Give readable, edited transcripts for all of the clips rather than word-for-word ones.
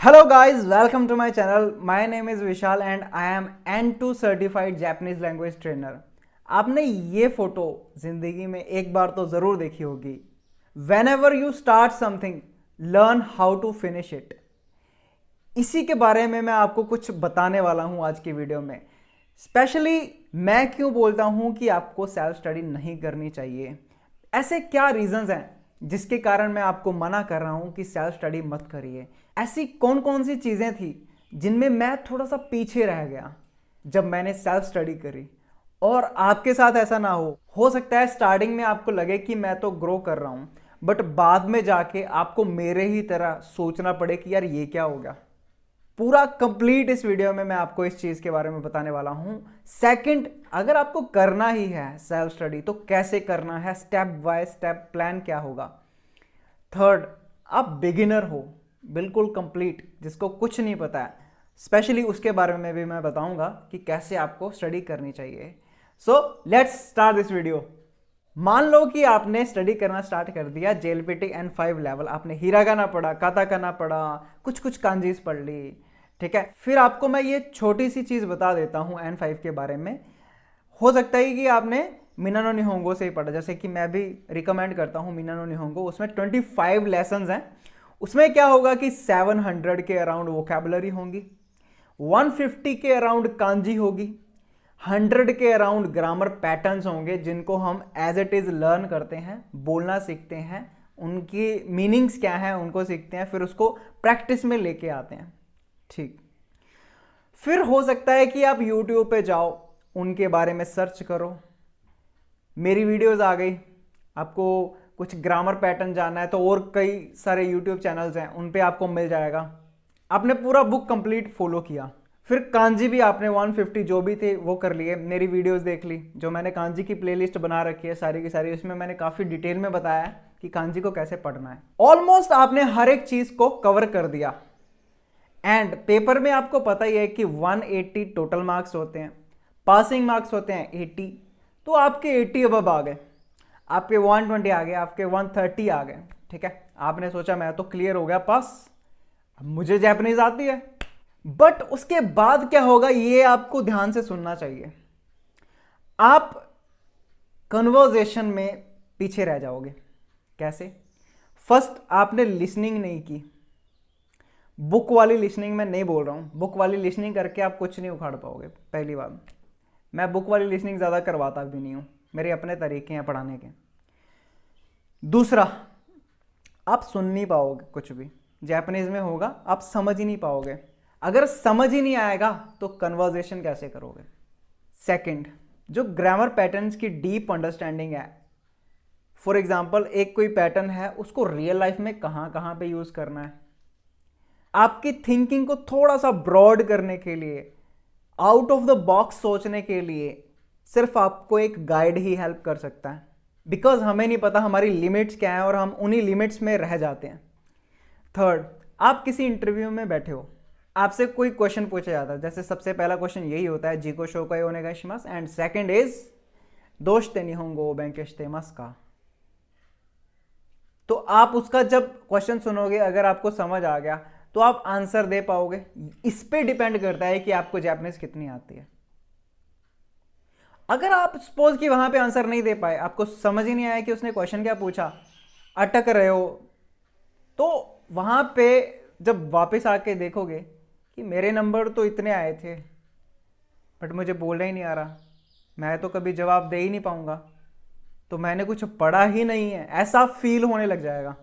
Hello guys, welcome to my channel. My name is Vishal and I am N2 certified Japanese language trainer. आपने ये photo जिंदगी में एक बार तो जरूर देखी होगी. Whenever you start something, learn how to finish it. इसी के बारे में मैं आपको कुछ बताने वाला हूं आज की वीडियो में. स्पेशली मैं क्यों बोलता हूं कि आपको सेल्फ स्टडी नहीं करनी चाहिए. ऐसे क्या रीजंस हैं जिसके कारण मैं आपको मना कर रहा हूं कि सेल्फ स्टडी मत करिए. ऐसी कौन कौन सी चीज़ें थी जिनमें मैं थोड़ा सा पीछे रह गया जब मैंने सेल्फ स्टडी करी, और आपके साथ ऐसा ना हो सकता है स्टार्टिंग में आपको लगे कि मैं तो ग्रो कर रहा हूं, बट बाद में जाके आपको मेरे ही तरह सोचना पड़े कि यार ये क्या हो गया. पूरा कंप्लीट इस वीडियो में मैं आपको इस चीज़ के बारे में बताने वाला हूं. सेकंड, अगर आपको करना ही है सेल्फ स्टडी तो कैसे करना है, स्टेप बाय स्टेप प्लान क्या होगा. थर्ड, आप बिगिनर हो, बिल्कुल कंप्लीट, जिसको कुछ नहीं पता है, स्पेशली उसके बारे में भी मैं बताऊंगा कि कैसे आपको स्टडी करनी चाहिए. So let's start this video. मान लो कि आपने स्टडी करना स्टार्ट कर दिया JLPT N5 लेवल. आपने हिरागाना पढ़ा, काताकाना पढ़ा, कुछ कुछ कांजीज पढ़ ली, ठीक है. फिर आपको मैं ये छोटी सी चीज़ बता देता हूँ N5 के बारे में. हो सकता है कि आपने मिनानो निहोंगो से ही पढ़ा, जैसे कि मैं भी रिकमेंड करता हूँ मिनानो निहोंगो. उसमें 25 लेसन्स हैं. उसमें क्या होगा कि 700 के अराउंड वोकैबुलरी होंगी, 150 के अराउंड कांजी होगी, 100 के अराउंड ग्रामर पैटर्न्स होंगे जिनको हम एज इट इज़ लर्न करते हैं, बोलना सीखते हैं, उनकी मीनिंग्स क्या हैं उनको सीखते हैं, फिर उसको प्रैक्टिस में लेके आते हैं. ठीक. फिर हो सकता है कि आप यूट्यूब पे जाओ, उनके बारे में सर्च करो. मेरी वीडियोस आ गई, आपको कुछ ग्रामर पैटर्न जानना है तो और कई सारे यूट्यूब चैनल्स हैं, उन पे आपको मिल जाएगा. आपने पूरा बुक कंप्लीट फॉलो किया. फिर कांजी भी आपने 150 जो भी थे वो कर लिए, मेरी वीडियोस देख ली. जो मैंने कांजी की प्लेलिस्ट बना रखी है सारी की सारी, उसमें मैंने काफ़ी डिटेल में बताया है कि कांजी को कैसे पढ़ना है. ऑलमोस्ट आपने हर एक चीज़ को कवर कर दिया. एंड पेपर में आपको पता ही है कि 180 टोटल मार्क्स होते हैं, पासिंग मार्क्स होते हैं 80. तो आपके 80 अबव आ गए, आपके 120 आ गए, आपके 130 आ गए. ठीक है, आपने सोचा मैं तो क्लियर हो गया, पास, अब मुझे जापानीज आती है. बट उसके बाद क्या होगा ये आपको ध्यान से सुनना चाहिए. आप कन्वर्सेशन में पीछे रह जाओगे. कैसे? फर्स्ट, आपने लिसनिंग नहीं की. बुक वाली लिसनिंग मैं नहीं बोल रहा हूं. बुक वाली लिसनिंग करके आप कुछ नहीं उखाड़ पाओगे. पहली बात, मैं बुक वाली लिसनिंग ज़्यादा करवाता भी नहीं हूं, मेरे अपने तरीके हैं पढ़ाने के. दूसरा, आप सुन नहीं पाओगे कुछ भी. जापानीज में होगा, आप समझ ही नहीं पाओगे. अगर समझ ही नहीं आएगा तो कन्वर्सेशन कैसे करोगे. सेकंड, जो ग्रामर पैटर्न्स की डीप अंडरस्टैंडिंग है. फॉर एग्जांपल, एक कोई पैटर्न है, उसको रियल लाइफ में कहाँ कहाँ पे यूज़ करना है. आपकी थिंकिंग को थोड़ा सा ब्रॉड करने के लिए, आउट ऑफ द बॉक्स सोचने के लिए सिर्फ आपको एक गाइड ही हेल्प कर सकता है. बिकॉज हमें नहीं पता हमारी लिमिट्स क्या है और हम उन्हीं लिमिट्स में रह जाते हैं. थर्ड, आप किसी इंटरव्यू में बैठे हो, आपसे कोई क्वेश्चन पूछा जाता है. जैसे सबसे पहला क्वेश्चन यही होता है, जीको शोकाई ओनेगाशिमास, एंड सेकंड इज दोस्ते निहोंगो बेंकेशते मस्का. तो आप उसका जब क्वेश्चन सुनोगे, अगर आपको समझ आ गया तो आप आंसर दे पाओगे. इस पे डिपेंड करता है कि आपको जापानीज कितनी आती है. अगर आप सपोज कि वहां पे आंसर नहीं दे पाए, आपको समझ ही नहीं आया कि उसने क्वेश्चन क्या पूछा, अटक रहे हो, तो वहां पे जब वापस आके देखोगे कि मेरे नंबर तो इतने आए थे बट मुझे बोलना ही नहीं आ रहा, मैं तो कभी जवाब दे ही नहीं पाऊंगा, तो मैंने कुछ पढ़ा ही नहीं है, ऐसा फील होने लग जाएगा.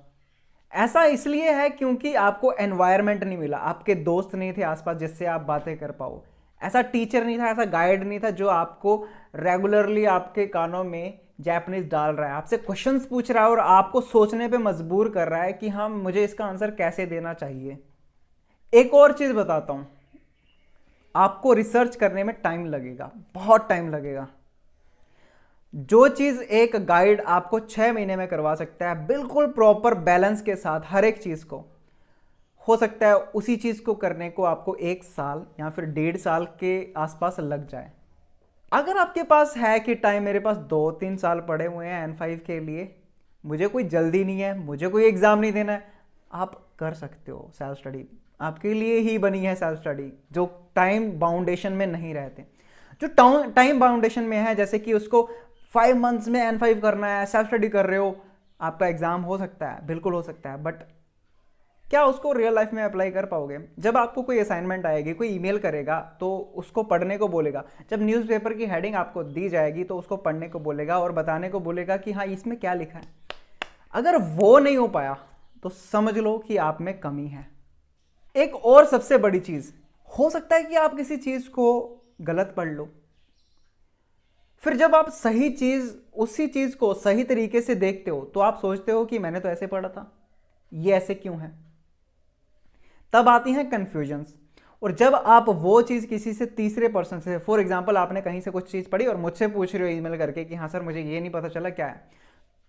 ऐसा इसलिए है क्योंकि आपको एनवायरनमेंट नहीं मिला, आपके दोस्त नहीं थे आसपास जिससे आप बातें कर पाओ, ऐसा टीचर नहीं था, ऐसा गाइड नहीं था जो आपको रेगुलरली आपके कानों में जापानीज डाल रहा है, आपसे क्वेश्चंस पूछ रहा है और आपको सोचने पे मजबूर कर रहा है कि हाँ मुझे इसका आंसर कैसे देना चाहिए. एक और चीज़ बताता हूँ, आपको रिसर्च करने में टाइम लगेगा, बहुत टाइम लगेगा. जो चीज़ एक गाइड आपको 6 महीने में करवा सकता है बिल्कुल प्रॉपर बैलेंस के साथ हर एक चीज़ को, हो सकता है उसी चीज़ को करने को आपको 1 साल या फिर 1.5 साल के आसपास लग जाए. अगर आपके पास है कि टाइम, मेरे पास 2-3 साल पड़े हुए हैं N5 के लिए, मुझे कोई जल्दी नहीं है, मुझे कोई एग्ज़ाम नहीं देना है, आप कर सकते हो। सेल्फ स्टडी आपके लिए ही बनी है, सेल्फ स्टडी जो टाइम बाउंडेशन में नहीं रहते। जो टाइम बाउंडेशन में है, जैसे कि उसको 5 मंथ्स में N5 करना है, सेल्फ स्टडी कर रहे हो, आपका एग्जाम हो सकता है, बिल्कुल हो सकता है, बट क्या उसको रियल लाइफ में अप्लाई कर पाओगे? जब आपको कोई असाइनमेंट आएगी, कोई ईमेल करेगा तो उसको पढ़ने को बोलेगा, जब न्यूज़पेपर की हेडिंग आपको दी जाएगी तो उसको पढ़ने को बोलेगा और बताने को बोलेगा कि हाँ इसमें क्या लिखा है। अगर वो नहीं हो पाया तो समझ लो कि आप में कमी है। एक और सबसे बड़ी चीज, हो सकता है कि आप किसी चीज को गलत पढ़ लो, फिर जब आप सही चीज, उसी चीज को सही तरीके से देखते हो तो आप सोचते हो कि मैंने तो ऐसे पढ़ा था, ये ऐसे क्यों है? तब आती हैं कंफ्यूजन्स। और जब आप वो चीज किसी से, तीसरे पर्सन से, फॉर एग्जाम्पल आपने कहीं से कुछ चीज पढ़ी और मुझसे पूछ रहे हो ईमेल करके कि हाँ सर मुझे ये नहीं पता चला क्या है,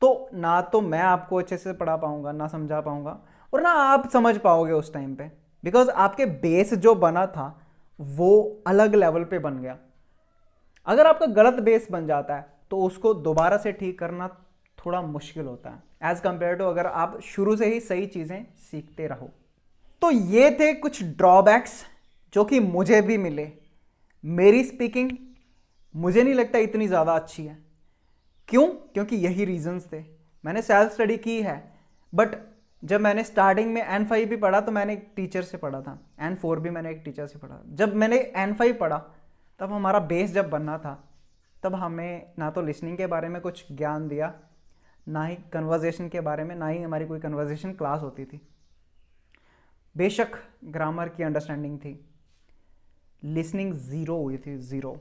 तो ना तो मैं आपको अच्छे से पढ़ा पाऊंगा, ना समझा पाऊंगा, और ना आप समझ पाओगे उस टाइम पे, बिकॉज आपके बेस जो बना था वो अलग लेवल पे बन गया। अगर आपका गलत बेस बन जाता है तो उसको दोबारा से ठीक करना थोड़ा मुश्किल होता है एज कंपेयर टू अगर आप शुरू से ही सही चीजें सीखते रहो। तो ये थे कुछ ड्रॉबैक्स जो कि मुझे भी मिले। मेरी स्पीकिंग मुझे नहीं लगता इतनी ज़्यादा अच्छी है। क्यों? क्योंकि यही रीजंस थे। मैंने सेल्फ स्टडी की है, बट जब मैंने स्टार्टिंग में N5 भी पढ़ा तो मैंने एक टीचर से पढ़ा था, N4 भी मैंने एक टीचर से पढ़ा। जब मैंने N5 पढ़ा तब हमारा बेस जब बनना था, तब हमें ना तो लिसनिंग के बारे में कुछ ज्ञान दिया, ना ही कन्वर्जेशन के बारे में, ना ही हमारी कोई कन्वर्जेशन क्लास होती थी। बेशक ग्रामर की अंडरस्टैंडिंग थी, लिसनिंग ज़ीरो हुई थी, ज़ीरो,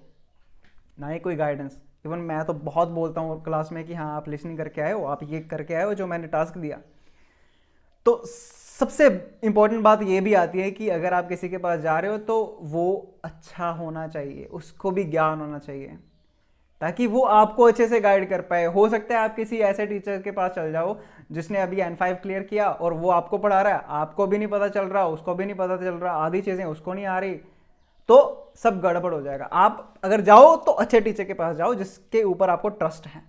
ना ही कोई गाइडेंस। इवन मैं तो बहुत बोलता हूँ क्लास में कि हाँ आप लिसनिंग करके आए हो, आप ये करके आए हो जो मैंने टास्क दिया। तो सबसे इंपॉर्टेंट बात ये भी आती है कि अगर आप किसी के पास जा रहे हो तो वो अच्छा होना चाहिए, उसको भी ज्ञान होना चाहिए, ताकि वो आपको अच्छे से गाइड कर पाए। हो सकता है आप किसी ऐसे टीचर के पास चल जाओ जिसने अभी N5 क्लियर किया और वो आपको पढ़ा रहा है, आपको भी नहीं पता चल रहा, उसको भी नहीं पता चल रहा, आधी चीज़ें उसको नहीं आ रही, तो सब गड़बड़ हो जाएगा। आप अगर जाओ तो अच्छे टीचर के पास जाओ जिसके ऊपर आपको ट्रस्ट है,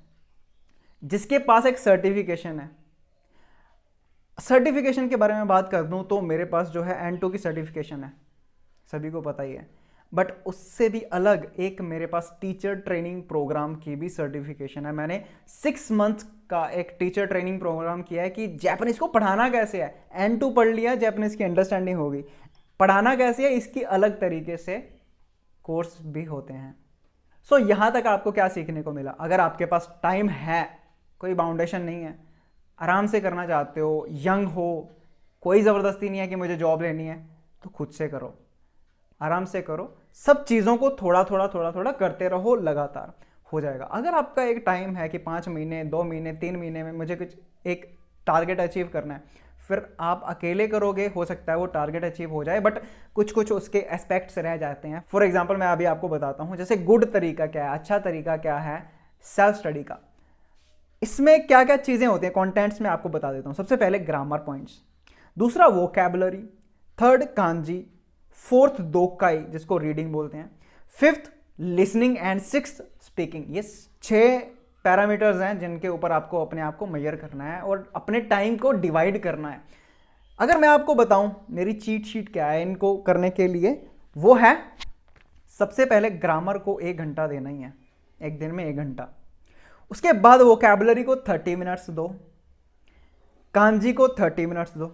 जिसके पास एक सर्टिफिकेशन है। सर्टिफिकेशन के बारे में बात कर दूं तो मेरे पास जो है N2 की सर्टिफिकेशन है, सभी को पता ही है, बट उससे भी अलग एक मेरे पास टीचर ट्रेनिंग प्रोग्राम की भी सर्टिफिकेशन है। मैंने 6 मंथ का एक टीचर ट्रेनिंग प्रोग्राम किया है कि जापानीज को पढ़ाना कैसे है। N2 पढ़ लिया, जापानीज की अंडरस्टैंडिंग होगी, पढ़ाना कैसे है इसकी अलग तरीके से कोर्स भी होते हैं। सो यहाँ तक आपको क्या सीखने को मिला? अगर आपके पास टाइम है, कोई बाउंडेशन नहीं है, आराम से करना चाहते हो, यंग हो, कोई ज़बरदस्ती नहीं है कि मुझे जॉब लेनी है, तो खुद से करो, आराम से करो, सब चीज़ों को थोड़ा थोड़ा करते रहो, लगातार हो जाएगा। अगर आपका एक टाइम है कि 5 महीने, 2 महीने, 3 महीने में मुझे कुछ एक टारगेट अचीव करना है, फिर आप अकेले करोगे, हो सकता है वो टारगेट अचीव हो जाए, बट कुछ कुछ उसके एस्पेक्ट्स रह जाते हैं। फॉर एग्जाम्पल मैं अभी आपको बताता हूँ, जैसे गुड तरीका क्या है, अच्छा तरीका क्या है सेल्फ स्टडी का। इसमें क्या क्या चीज़ें होती हैं, कॉन्टेंट्स में आपको बता देता हूँ। सबसे पहले ग्रामर पॉइंट्स, दूसरा वोकैबुलरी, थर्ड कांजी, फोर्थ दोकाई जिसको रीडिंग बोलते हैं, fifth listening and sixth speaking. ये 6 पैरामीटर्स हैं जिनके ऊपर आपको अपने आप को मेजर करना है और अपने टाइम को डिवाइड करना है। अगर मैं आपको बताऊं मेरी चीट शीट क्या है इनको करने के लिए, वो है सबसे पहले ग्रामर को 1 घंटा देना ही है, एक दिन में 1 घंटा। उसके बाद वोकैबुलरी को 30 मिनट्स दो, कांजी को 30 मिनट्स दो,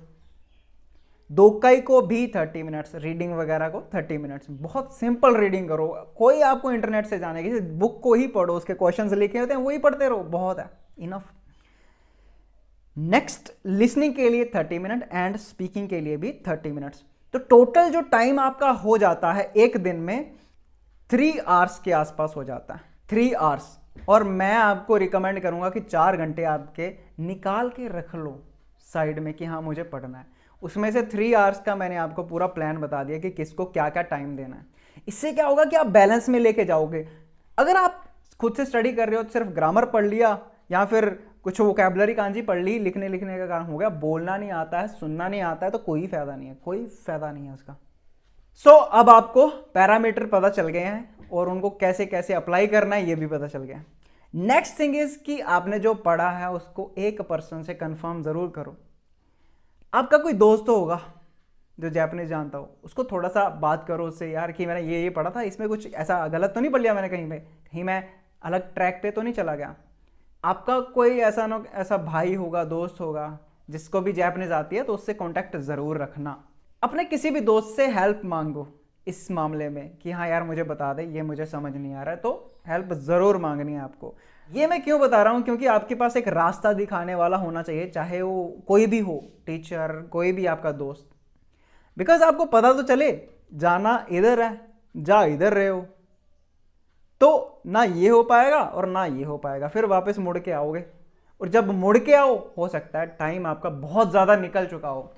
दोकाई को भी 30 मिनट्स, रीडिंग वगैरह को 30 मिनट्स। बहुत सिंपल रीडिंग करो, कोई आपको इंटरनेट से जाने की, बुक को ही पढ़ो, उसके क्वेश्चंस लिखे होते हैं वही पढ़ते रहो, बहुत है, इनफ। नेक्स्ट लिसनिंग के लिए 30 मिनट एंड स्पीकिंग के लिए भी 30 मिनट्स। तो टोटल जो टाइम आपका हो जाता है एक दिन में 3 आवर्स के आसपास हो जाता है, 3 आवर्स। और मैं आपको रिकमेंड करूंगा कि 4 घंटे आपके निकाल के रख लो साइड में कि हाँ मुझे पढ़ना है। उसमें से 3 आवर्स का मैंने आपको पूरा प्लान बता दिया कि किसको क्या क्या टाइम देना है। इससे क्या होगा कि आप बैलेंस में लेके जाओगे। अगर आप खुद से स्टडी कर रहे हो तो सिर्फ ग्रामर पढ़ लिया या फिर कुछ वोकैबुलरी कांजी पढ़ ली, लिखने लिखने का काम हो गया, बोलना नहीं आता है, सुनना नहीं आता है, तो कोई फायदा नहीं है, कोई फायदा नहीं है उसका। सो अब आपको पैरामीटर पता चल गए हैं और उनको कैसे कैसे अप्लाई करना है ये भी पता चल गया। नेक्स्ट थिंग इज कि आपने जो पढ़ा है उसको एक पर्सन से कंफर्म जरूर करो। आपका कोई दोस्त होगा जो जापानीज जानता हो, उसको थोड़ा सा बात करो उससे, यार कि मैंने ये पढ़ा था, इसमें कुछ ऐसा गलत तो नहीं पढ़ लिया मैंने कहीं पे, कहीं मैं अलग ट्रैक पे तो नहीं चला गया। आपका कोई ऐसा भाई होगा, दोस्त होगा जिसको भी जापानीज आती है, तो उससे कांटेक्ट ज़रूर रखना। अपने किसी भी दोस्त से हेल्प मांगो इस मामले में कि हाँ यार मुझे बता दे, ये मुझे समझ नहीं आ रहा है, तो हेल्प ज़रूर मांगनी है आपको। ये मैं क्यों बता रहा हूँ, क्योंकि आपके पास एक रास्ता दिखाने वाला होना चाहिए, चाहे वो कोई भी हो, टीचर, कोई भी आपका दोस्त। बिकॉज आपको पता तो चले जाना इधर है, जा इधर रहे हो, तो ना ये हो पाएगा और ना ये हो पाएगा, फिर वापस मुड़ के आओगे, और जब मुड़ के आओ हो सकता है टाइम आपका बहुत ज़्यादा निकल चुका हो,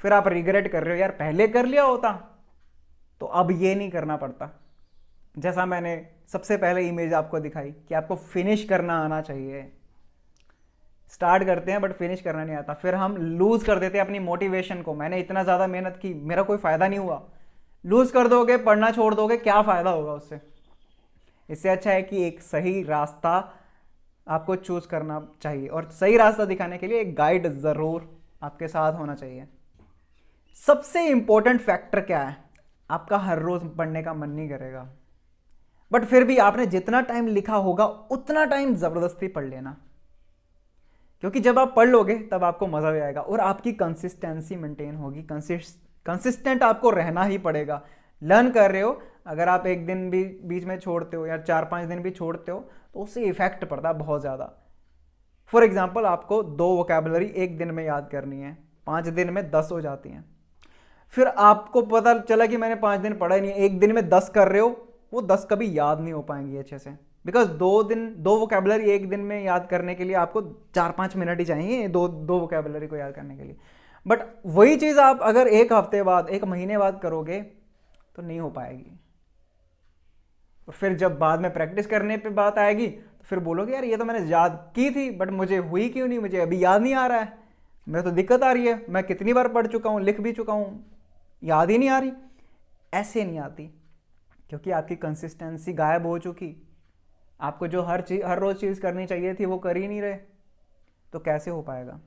फिर आप रिग्रेट कर रहे हो, यार पहले कर लिया होता तो अब ये नहीं करना पड़ता। जैसा मैंने सबसे पहले इमेज आपको दिखाई कि आपको फिनिश करना आना चाहिए। स्टार्ट करते हैं बट फिनिश करना नहीं आता, फिर हम लूज कर देते हैं अपनी मोटिवेशन को। मैंने इतना ज़्यादा मेहनत की, मेरा कोई फ़ायदा नहीं हुआ, लूज कर दोगे, पढ़ना छोड़ दोगे, क्या फ़ायदा होगा उससे। इससे अच्छा है कि एक सही रास्ता आपको चूज करना चाहिए, और सही रास्ता दिखाने के लिए एक गाइड ज़रूर आपके साथ होना चाहिए। सबसे इंपॉर्टेंट फैक्टर क्या है, आपका हर रोज़ पढ़ने का मन नहीं करेगा, बट फिर भी आपने जितना टाइम लिखा होगा उतना टाइम ज़बरदस्ती पढ़ लेना, क्योंकि जब आप पढ़ लोगे तब आपको मज़ा भी आएगा और आपकी कंसिस्टेंसी मेंटेन होगी। कंसिस्टेंट आपको रहना ही पड़ेगा। लर्न कर रहे हो, अगर आप एक दिन भी बीच में छोड़ते हो या 4-5 दिन भी छोड़ते हो तो उससे इफेक्ट पड़ता है बहुत ज़्यादा। फॉर एग्जाम्पल, आपको 2 वोकेबलरी एक दिन में याद करनी है, 5 दिन में 10 हो जाती हैं। फिर आपको पता चला कि मैंने 5 दिन पढ़ा ही नहीं, एक दिन में 10 कर रहे हो, वो 10 कभी याद नहीं हो पाएंगी अच्छे से, बिकॉज 2 वोकेबलरी एक दिन में याद करने के लिए आपको 4-5 मिनट ही चाहिए दो वोकेबलरी को याद करने के लिए। बट वही चीज़ आप अगर एक हफ्ते बाद, एक महीने बाद करोगे तो नहीं हो पाएगी। और फिर जब बाद में प्रैक्टिस करने पे बात आएगी तो फिर बोलोगे यार ये तो मैंने याद की थी बट मुझे हुई क्यों नहीं, मुझे अभी याद नहीं आ रहा है, मेरे तो दिक्कत आ रही है, मैं कितनी बार पढ़ चुका हूँ, लिख भी चुका हूँ, याद ही नहीं आ रही। ऐसे नहीं आती, क्योंकि आपकी कंसिस्टेंसी गायब हो चुकी। आपको जो हर रोज़ चीज़ करनी चाहिए थी वो कर ही नहीं रहे, तो कैसे हो पाएगा।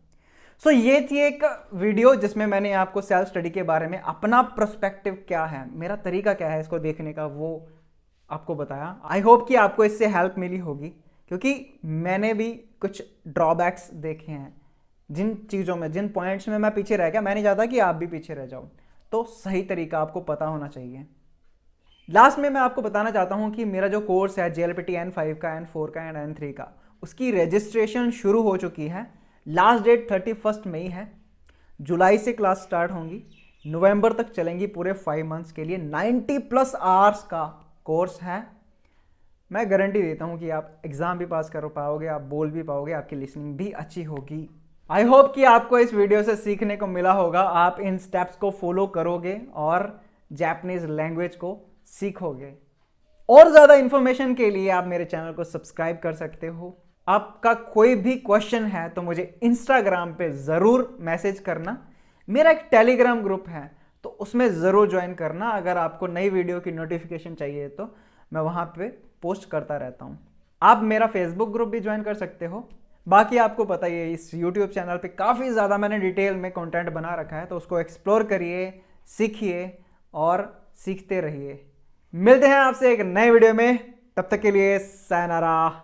सो ये थी एक वीडियो जिसमें मैंने आपको सेल्फ स्टडी के बारे में अपना पर्सपेक्टिव क्या है, मेरा तरीका क्या है इसको देखने का, वो आपको बताया। आई होप कि आपको इससे हेल्प मिली होगी, क्योंकि मैंने भी कुछ ड्रॉबैक्स देखे हैं, जिन चीज़ों में, जिन पॉइंट्स में मैं पीछे रह गया, मैं नहीं चाहता कि आप भी पीछे रह जाओ, तो सही तरीका आपको पता होना चाहिए। लास्ट में मैं आपको बताना चाहता हूं कि मेरा जो कोर्स है JLPT N5 का, N4 का एंड N3 का, उसकी रजिस्ट्रेशन शुरू हो चुकी है। लास्ट डेट 31 मई है। जुलाई से क्लास स्टार्ट होंगी, नवंबर तक चलेंगी पूरे 5 मंथ्स के लिए। 90+ आवर्स का कोर्स है। मैं गारंटी देता हूं कि आप एग्ज़ाम भी पास कर पाओगे, आप बोल भी पाओगे, आपकी लिसनिंग भी अच्छी होगी। आई होप कि आपको इस वीडियो से सीखने को मिला होगा, आप इन स्टेप्स को फॉलो करोगे और जापानीज लैंग्वेज को सीखोगे। और ज़्यादा इंफॉर्मेशन के लिए आप मेरे चैनल को सब्सक्राइब कर सकते हो। आपका कोई भी क्वेश्चन है तो मुझे इंस्टाग्राम पे ज़रूर मैसेज करना। मेरा एक टेलीग्राम ग्रुप है तो उसमें ज़रूर ज्वाइन करना। अगर आपको नई वीडियो की नोटिफिकेशन चाहिए तो मैं वहाँ पे पोस्ट करता रहता हूँ। आप मेरा फेसबुक ग्रुप भी ज्वाइन कर सकते हो। बाकी आपको पता ही है, इस यूट्यूब चैनल पे काफ़ी ज़्यादा मैंने डिटेल में कंटेंट बना रखा है, तो उसको एक्सप्लोर करिए, सीखिए और सीखते रहिए। मिलते हैं आपसे एक नए वीडियो में, तब तक के लिए सायनारा।